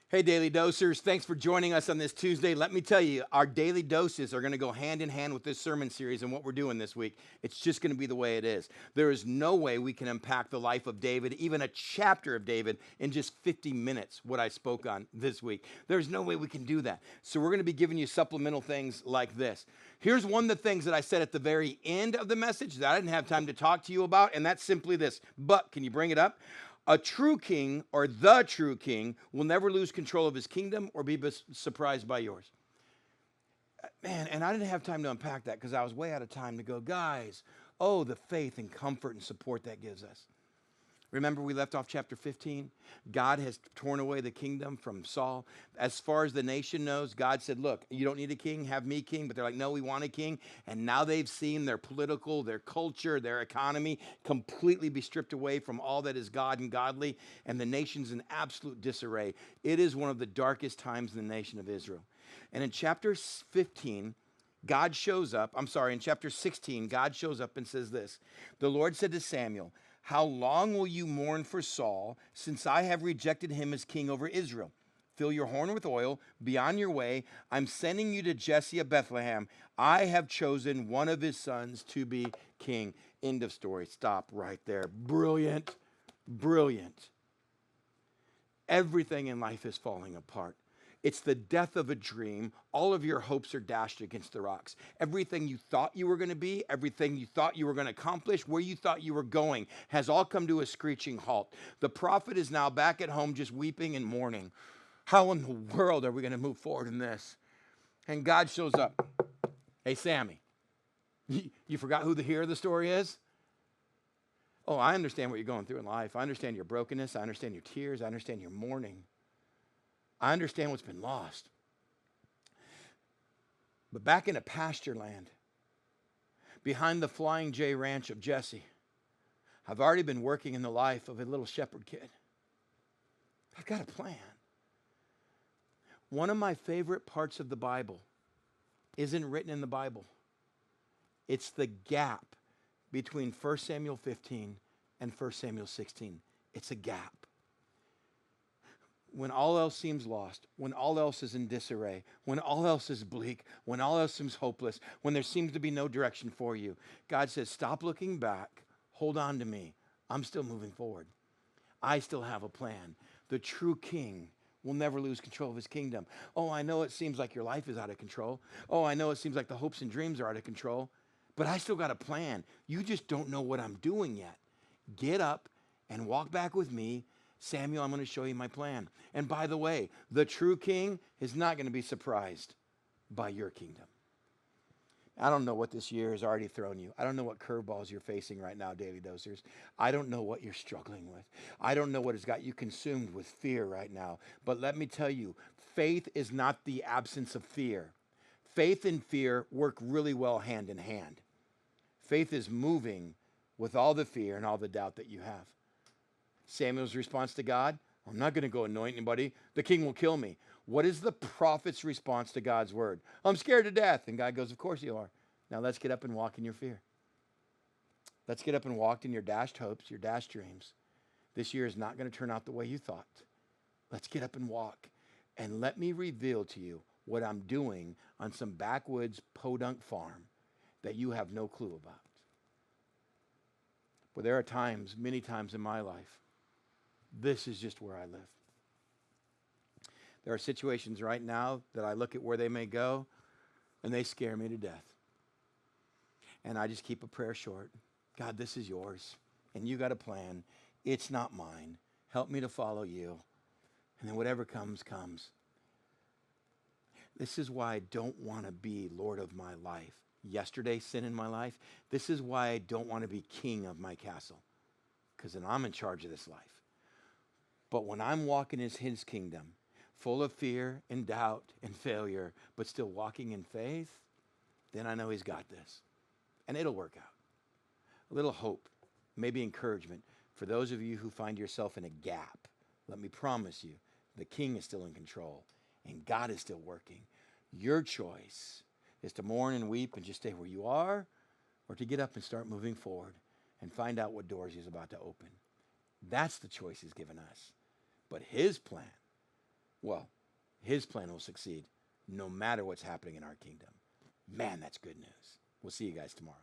Hey, Daily Dosers, thanks for joining us on this Tuesday. Let me tell you, our daily doses are going to go hand in hand with this sermon series and what we're doing this week. It's just going to be the way it is. There is no way we can unpack the life of David, even a chapter of David, in just 50 minutes, what I spoke on this week. There's no way we can do that. So we're going to be giving you supplemental things like this. Here's one of the things that I said at the very end of the message that I didn't have time to talk to you about, and that's simply this. But can you bring it up? A true king or the true king will never lose control of his kingdom or be surprised by yours. Man, and I didn't have time to unpack that because I was way out of time to go, guys, oh, the faith and comfort and support that gives us. Remember, we left off chapter 15. God has torn away the kingdom from Saul. As far as the nation knows, God said, look, you don't need a king, have me king. But they're like, no, we want a king. And now they've seen their political, their culture, their economy completely be stripped away from all that is God and godly. And the nation's in absolute disarray. It is one of the darkest times in the nation of Israel. And in chapter 15, God shows up. In chapter 16, God shows up and says this. The Lord said to Samuel, how long will you mourn for Saul, since I have rejected him as king over Israel? Fill your horn with oil, be on your way. I'm sending you to Jesse of Bethlehem. I have chosen one of his sons to be king. End of story. Stop right there. Brilliant, brilliant. Everything in life is falling apart. It's the death of a dream. All of your hopes are dashed against the rocks. Everything you thought you were going to be, everything you thought you were going to accomplish, where you thought you were going, has all come to a screeching halt. The prophet is now back at home just weeping and mourning. How in the world are we going to move forward in this? And God shows up. Hey, Sammy, you forgot who the hero of the story is? Oh, I understand what you're going through in life. I understand your brokenness. I understand your tears. I understand your mourning. I understand what's been lost. But back in a pasture land, behind the Flying J ranch of Jesse, I've already been working in the life of a little shepherd kid. I've got a plan. One of my favorite parts of the Bible isn't written in the Bible. It's the gap between 1 Samuel 15 and 1 Samuel 16. It's a gap. When all else seems lost, when all else is in disarray, when all else is bleak, when all else seems hopeless, when there seems to be no direction for you, God says, stop looking back, hold on to me. I'm still moving forward. I still have a plan. The true king will never lose control of his kingdom. Oh, I know it seems like your life is out of control. Oh, I know it seems like the hopes and dreams are out of control, but I still got a plan. You just don't know what I'm doing yet. Get up and walk back with me. Samuel, I'm going to show you my plan. And by the way, the true king is not going to be surprised by your kingdom. I don't know what this year has already thrown you. I don't know what curveballs you're facing right now, Daily Dosers. I don't know what you're struggling with. I don't know what has got you consumed with fear right now. But let me tell you, faith is not the absence of fear. Faith and fear work really well hand in hand. Faith is moving with all the fear and all the doubt that you have. Samuel's response to God, I'm not going to go anoint anybody. The king will kill me. What is the prophet's response to God's word? I'm scared to death. And God goes, of course you are. Now let's get up and walk in your fear. Let's get up and walk in your dashed hopes, your dashed dreams. This year is not going to turn out the way you thought. Let's get up and walk. And let me reveal to you what I'm doing on some backwoods podunk farm that you have no clue about. But there are times, many times in my life, this is just where I live. There are situations right now that I look at where they may go, and they scare me to death. And I just keep a prayer short. God, this is yours, and you got a plan. It's not mine. Help me to follow you. And then whatever comes, comes. This is why I don't want to be Lord of my life. Yesterday, sin in my life. This is why I don't want to be king of my castle, because then I'm in charge of this life. But when I'm walking in his kingdom, full of fear and doubt and failure, but still walking in faith, then I know he's got this. And it'll work out. A little hope, maybe encouragement for those of you who find yourself in a gap. Let me promise you, the king is still in control and God is still working. Your choice is to mourn and weep and just stay where you are, or to get up and start moving forward and find out what doors he's about to open. That's the choice he's given us. But his plan well, his plan will succeed no matter what's happening in our kingdom. Man, that's good news. We'll see you guys tomorrow.